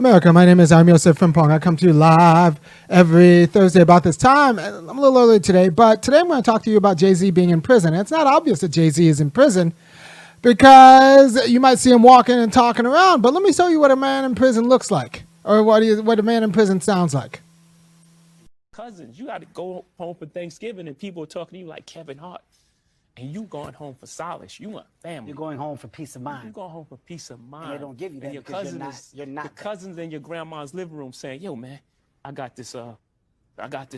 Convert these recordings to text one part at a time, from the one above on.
America, my name is Osei-Frimpong. I come to you live every Thursday about this time. I'm a little early today, but today I'm going to talk to you about JayZ being in prison. And it's not obvious that JayZ is in prison because you might see him walking and talking around, but let me show you what a man in prison looks like, or what a man in prison sounds like. Cousins, you got to go home for Thanksgiving and people are talking to you like Kevin Hart. And you going home for solace. You want family. You're going home for peace of mind. You're going home for peace of mind. And they don't give you that and your because cousins, you're not the cousins in your grandma's living room saying, yo, man, I got this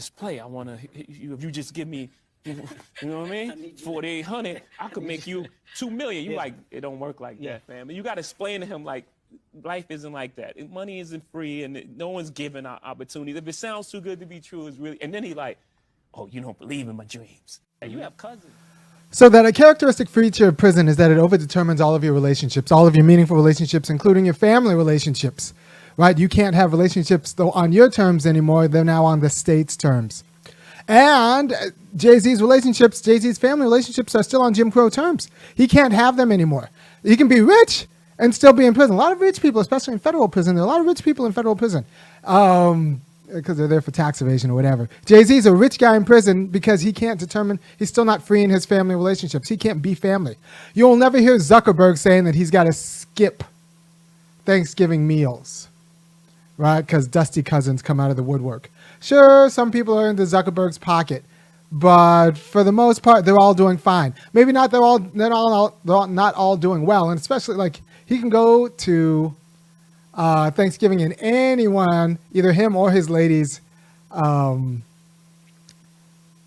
play. I want to, if you just give me, you know what I mean? 4,800, I could make you 2 million. You like, it don't work like that, man. But you got to explain to him, like, life isn't like that. Money isn't free and no one's giving out opportunities. If it sounds too good to be true, it's really, and then he like, oh, you don't believe in my dreams. And you have cousins. So that a characteristic feature of prison is that it overdetermines all of your relationships, all of your meaningful relationships, including your family relationships, right? You can't have relationships though on your terms anymore. They're now on the state's terms. And JayZ's family relationships are still on Jim Crow terms. He can't have them anymore. He can be rich and still be in prison. A lot of rich people, especially in federal prison, there are a lot of rich people in federal prison. Because they're there for tax evasion or whatever. JayZ's a rich guy in prison because he can't determine, he's still not free in his family relationships. He can't be family. You'll never hear Zuckerberg saying that he's got to skip Thanksgiving meals, right? Because dusty cousins come out of the woodwork. Sure, some people are into Zuckerberg's pocket, but for the most part, they're all doing fine. Maybe not they're not all doing well, and especially like he can go to Thanksgiving and anyone, either him or his lady's family,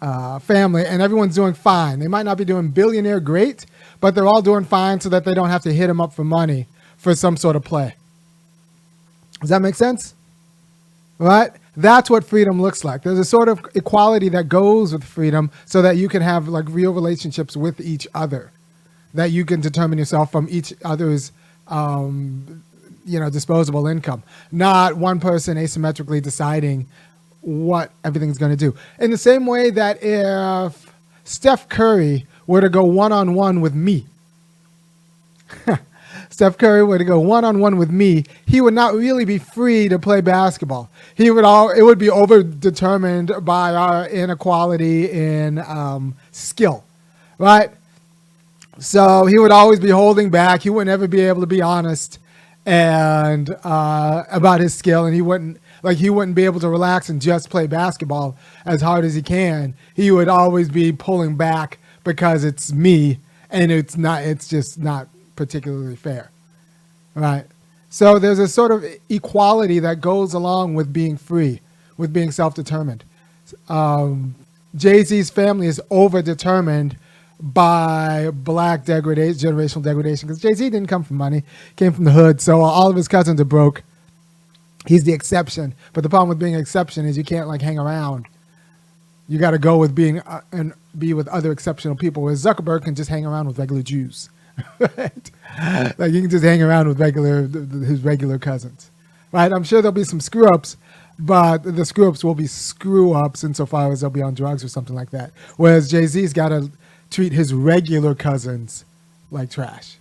and everyone's doing fine. They might not be doing billionaire great, but they're all doing fine so that they don't have to hit him up for money for some sort of play. Does that make sense? Right? That's what freedom looks like. There's a sort of equality that goes with freedom so that you can have like real relationships with each other, that you can determine yourself from each other's disposable income, not one person asymmetrically deciding what everything's going to do. In the same way that if Steph Curry were to go one-on-one with me, he would not really be free to play basketball. It would be over-determined by our inequality in skill, right? So he would always be holding back. He would never be able to be honest and about his skill, and he wouldn't be able to relax and just play basketball as hard as he can. He would always be pulling back because it's me, and it's just not particularly fair, right? So there's a sort of equality that goes along with being free, with being self-determined. JayZ's family is over-determined by black degradation, generational degradation, because JayZ didn't come from money, came from the hood, so all of his cousins are broke. He's the exception, but the problem with being an exception is you can't like hang around. You got to go with being and be with other exceptional people, whereas Zuckerberg can just hang around with regular Jews. Right? Like you can just hang around with his regular cousins, right? I'm sure there'll be some screw-ups, but the screw-ups will be screw-ups insofar as they'll be on drugs or something like that, whereas JayZ's got to treat his regular cousins like trash.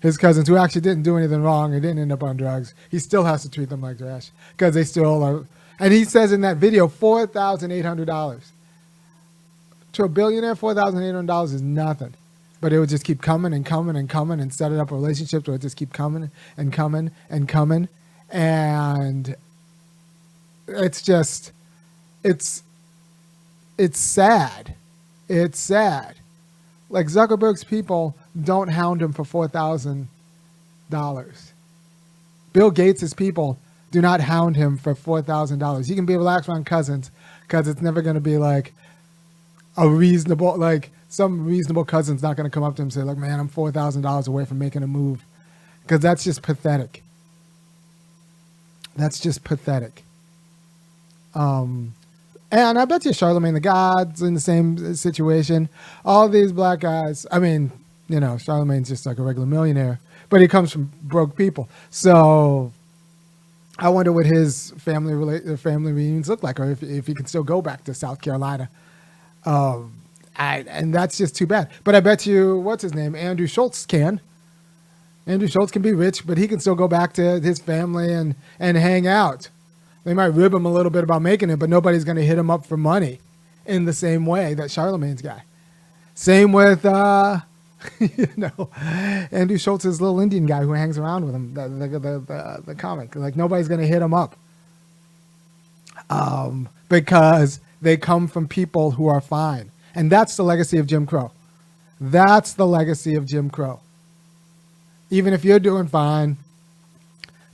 His cousins who actually didn't do anything wrong or didn't end up on drugs, he still has to treat them like trash because they still are. And he says in that video, $4,800. To a billionaire, $4,800 is nothing. But it would just keep coming and coming and coming and setting up relationships where it just keep coming and coming and coming. And it's just, it's sad. It's sad. Like Zuckerberg's people don't hound him for $4,000. Bill Gates' people do not hound him for $4,000. He can be relaxed around cousins because it's never going to be like some reasonable cousin's not going to come up to him and say, look, man, I'm $4,000 away from making a move. Because that's just pathetic. That's just pathetic. And I bet you Charlemagne the God's in the same situation. All these black guys, I mean, Charlemagne's just like a regular millionaire, but he comes from broke people. So I wonder what his family reunions look like, or if he can still go back to South Carolina. And that's just too bad. But I bet you, what's his name? Andrew Schultz can. Andrew Schultz can be rich, but he can still go back to his family and hang out. They might rib him a little bit about making it, but nobody's going to hit him up for money in the same way that Charlemagne's guy. Same with, Andrew Schultz's little Indian guy who hangs around with him, the comic. Like, nobody's going to hit him up because they come from people who are fine. And that's the legacy of Jim Crow. That's the legacy of Jim Crow. Even if you're doing fine,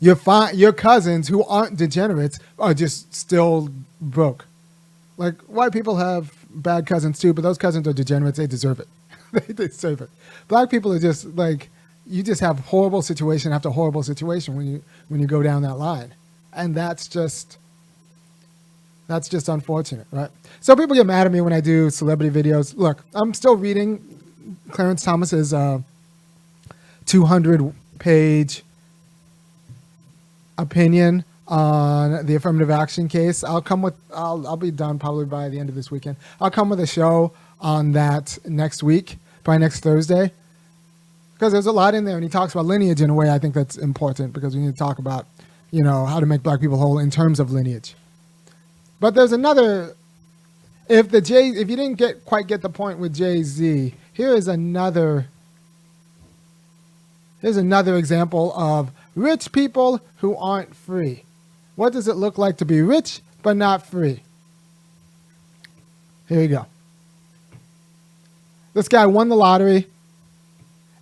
your cousins who aren't degenerates are just still broke. Like, white people have bad cousins too, but those cousins are degenerates. They deserve it. They deserve it. Black people are just like, you just have horrible situation after horrible situation when you go down that line. And that's just unfortunate, right? So people get mad at me when I do celebrity videos. Look, I'm still reading Clarence Thomas's 200-page opinion on the affirmative action case. I'll be done probably by the end of this weekend. I'll come with a show on that next week, probably next Thursday, because there's a lot in there, and he talks about lineage in a way I think that's important, because we need to talk about, how to make black people whole in terms of lineage. But there's another. If you didn't quite get the point with JayZ, here's another example of rich people who aren't free. What does it look like to be rich but not free? Here you go. This guy won the lottery,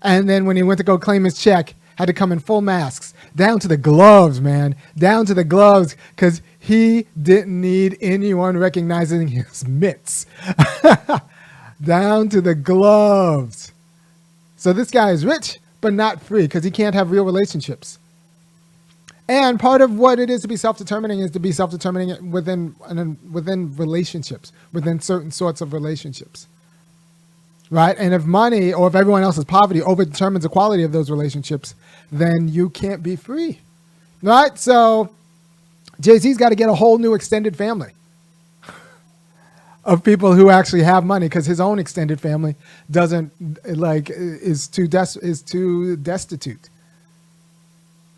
and then when he went to go claim his check, had to come in full masks, down to the gloves, man, down to the gloves, because he didn't need anyone recognizing his mitts. Down to the gloves. So this guy is rich, but not free, because he can't have real relationships. And part of what it is to be self-determining is to be self-determining within relationships, within certain sorts of relationships. Right? And if money or if everyone else's poverty overdetermines the quality of those relationships, then you can't be free. Right? So JayZ's got to get a whole new extended family of people who actually have money, because his own extended family is too destitute.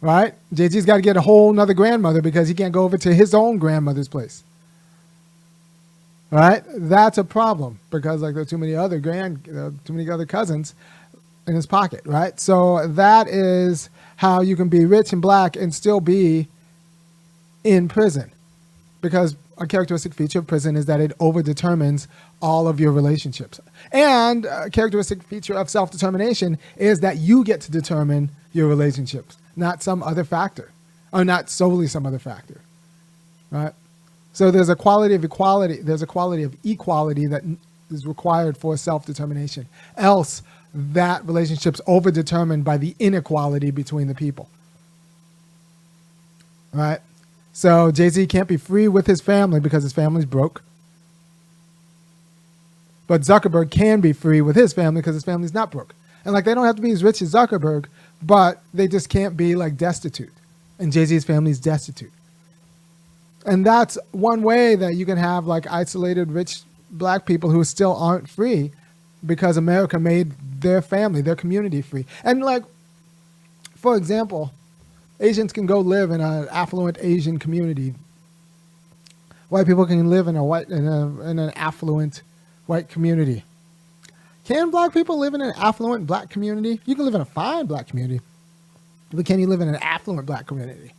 Right? JayZ's got to get a whole nother grandmother because he can't go over to his own grandmother's place. Right? That's a problem, because there's too many other cousins in his pocket. Right? So that is how you can be rich and black and still be in prison, because a characteristic feature of prison is that it overdetermines all of your relationships. And a characteristic feature of self-determination is that you get to determine your relationships, not some other factor, or not solely some other factor, right? So there's a quality of equality. There's a quality of equality that is required for self-determination. Else, that relationship's overdetermined by the inequality between the people, right? So JayZ can't be free with his family because his family's broke. But Zuckerberg can be free with his family because his family's not broke. And they don't have to be as rich as Zuckerberg, but they just can't be destitute. And JayZ's family's destitute. And that's one way that you can have isolated rich black people who still aren't free, because America made their family, their community free. And for example, Asians can go live in an affluent Asian community. White people can live in an affluent white community. Can black people live in an affluent black community? You can live in a fine black community, but can you live in an affluent black community?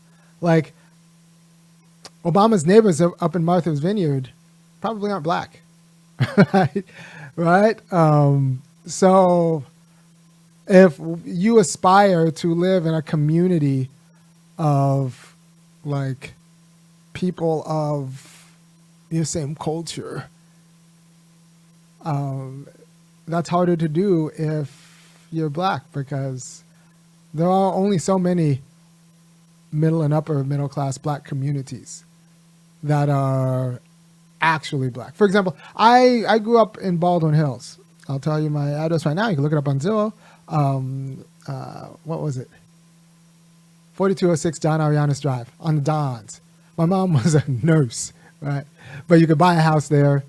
Obama's neighbors up in Martha's Vineyard probably aren't black, right? So if you aspire to live in a community of people of your same culture, that's harder to do if you're black, because there are only so many middle and upper middle class black communities that are actually black. For example, I grew up in Baldwin Hills. I'll tell you my address right now. You can look it up on Zillow. What was it? 4206 Don Arianes Drive on the Dons. My mom was a nurse, right? But you could buy a house there,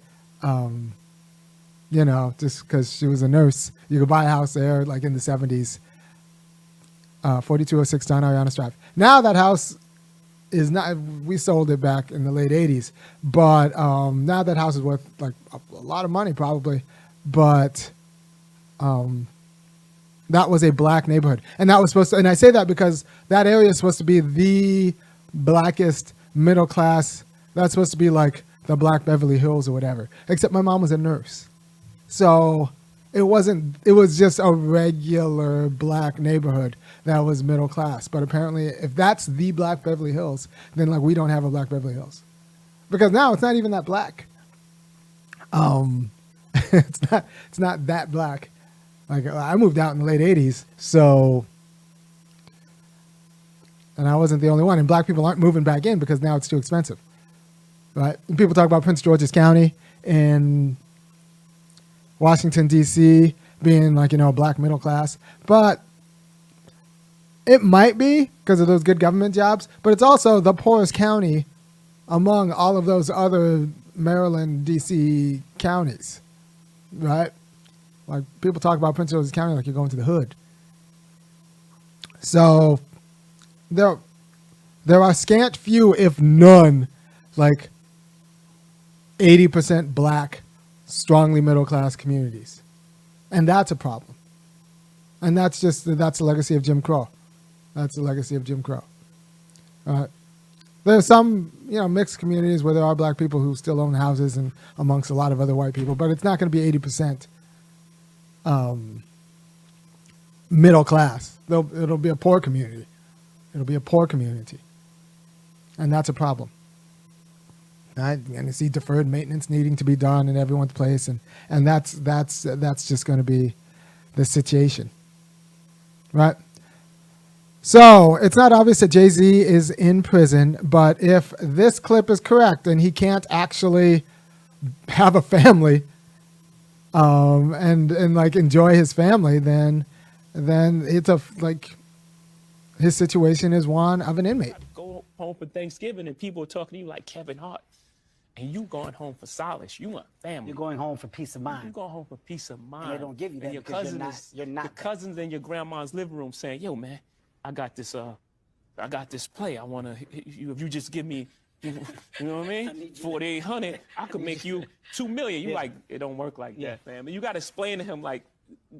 just because she was a nurse. You could buy a house there in the 70s 4206 Don Arianas Drive. Now that house is not, we sold it back in the late 80s, but now that house is worth like a lot of money probably, but that was a black neighborhood. And that was supposed to, and I say that because that area is supposed to be the blackest middle class. That's supposed to be like the Black Beverly Hills or whatever, except my mom was a nurse. So it was just a regular black neighborhood that was middle class. But apparently if that's the Black Beverly Hills, then like we don't have a Black Beverly Hills. Because now it's not even that black. It's not that black. Like I moved out in the late 80s, so, and I wasn't the only one. And black people aren't moving back in because now it's too expensive, right? And people talk about Prince George's County in Washington, D.C. being like, black middle class, but it might be because of those good government jobs, but it's also the poorest county among all of those other Maryland, D.C. counties, right? Like people talk about Prince George's County like you're going to the hood. So there are scant few, if none, like 80% black, strongly middle class communities. And that's a problem. And that's the legacy of Jim Crow. That's the legacy of Jim Crow. There are some, mixed communities where there are black people who still own houses and amongst a lot of other white people, but it's not going to be 80% middle class. It'll be a poor community. It'll be a poor community. And that's a problem. Right? And you see deferred maintenance needing to be done in everyone's place. And that's just going to be the situation. Right? So it's not obvious that JayZ is in prison, but if this clip is correct and he can't actually have a family, and like enjoy his family, then it's his situation is one of an inmate. Go home for Thanksgiving and people are talking to you like Kevin Hart, and you going home for solace. You want family. You're going home for peace of mind. You're going home for peace of mind. And they don't give you that and your because cousin you're not your cousins in your grandma's living room saying, "Yo, man, I got this play. I wanna if you just give me." You know what I mean? 4,800, I could make you 2 million. You like, it don't work like that, fam. And you got to explain to him like,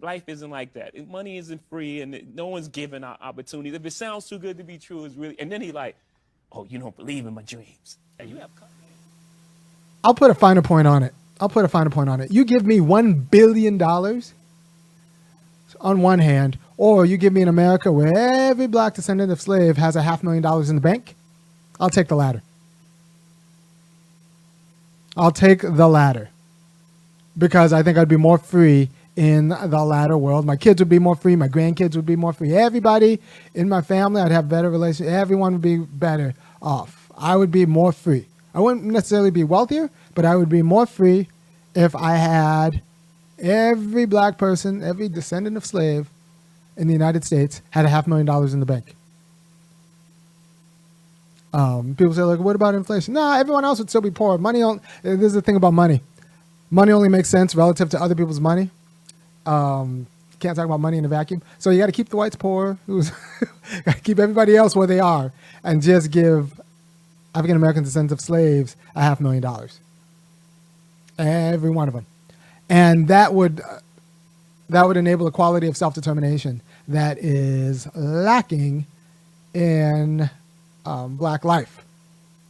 life isn't like that. Money isn't free, and no one's giving out opportunities. If it sounds too good to be true, it's really. And then he like, oh, you don't believe in my dreams. And you have. I'll put a finer point on it. You give me $1 billion on one hand, or you give me an America where every black descendant of slave has $500,000 in the bank. I'll take the latter. I'll take the latter because I think I'd be more free in the latter world. My kids would be more free. My grandkids would be more free. Everybody in my family, I'd have better relations. Everyone would be better off. I would be more free. I wouldn't necessarily be wealthier, but I would be more free if I had every black person, every descendant of slave in the United States had $500,000 in the bank. People say, like, what about inflation? No, everyone else would still be poor. This is the thing about money. Money only makes sense relative to other people's money. Can't talk about money in a vacuum. So you got to keep the whites poor. Got to keep everybody else where they are and just give African-American descendants of slaves $500,000. Every one of them. And that would enable a quality of self-determination that is lacking in black life,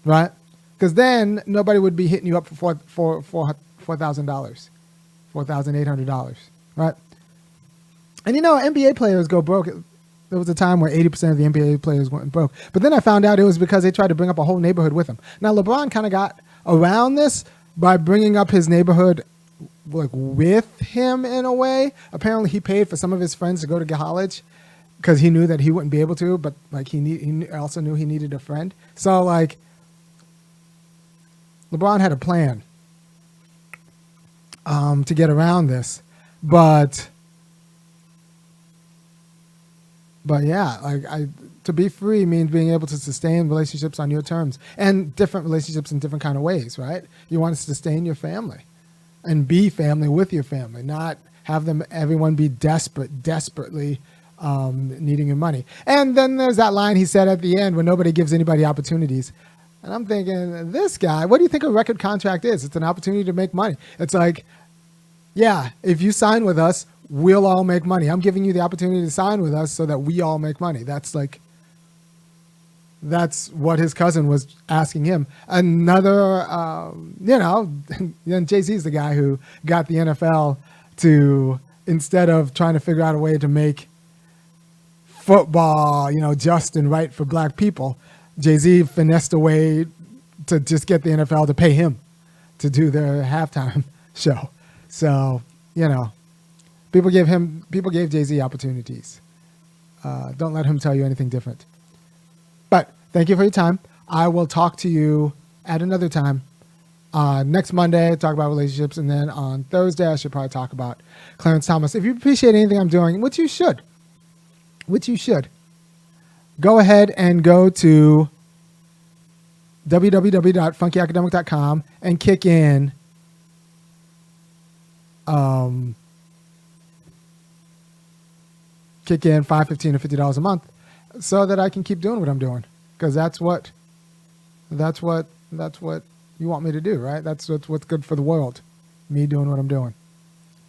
right? Because then nobody would be hitting you up for $4,000, $4,800, right? And NBA players go broke. There was a time where 80% of the NBA players went broke. But then I found out it was because they tried to bring up a whole neighborhood with them. Now LeBron kind of got around this by bringing up his neighborhood like with him in a way. Apparently he paid for some of his friends to go to college because he knew that he wouldn't be able to, but like he also knew he needed a friend. So like LeBron had a plan to get around this, but yeah, like to be free means being able to sustain relationships on your terms and different relationships in different kind of ways, right? You want to sustain your family and be family with your family, not have everyone be desperately needing your money. And then there's that line he said at the end when nobody gives anybody opportunities. And I'm thinking, this guy, what do you think a record contract is? It's an opportunity to make money. It's like, yeah, if you sign with us, we'll all make money. I'm giving you the opportunity to sign with us so that we all make money. That's what his cousin was asking him. Another, JayZ's the guy who got the NFL to, instead of trying to figure out a way to make football, just and right for black people, JayZ finessed a way to just get the NFL to pay him to do their halftime show. So, people gave JayZ opportunities. Don't let him tell you anything different. But thank you for your time. I will talk to you at another time. Next Monday, talk about relationships. And then on Thursday, I should probably talk about Clarence Thomas. If you appreciate anything I'm doing, which you should, go ahead and go to www.funkyacademic.com and kick in $5, $15, or $50 a month so that I can keep doing what I'm doing, because that's what you want me to do, right? That's what's good for the world, me doing what I'm doing.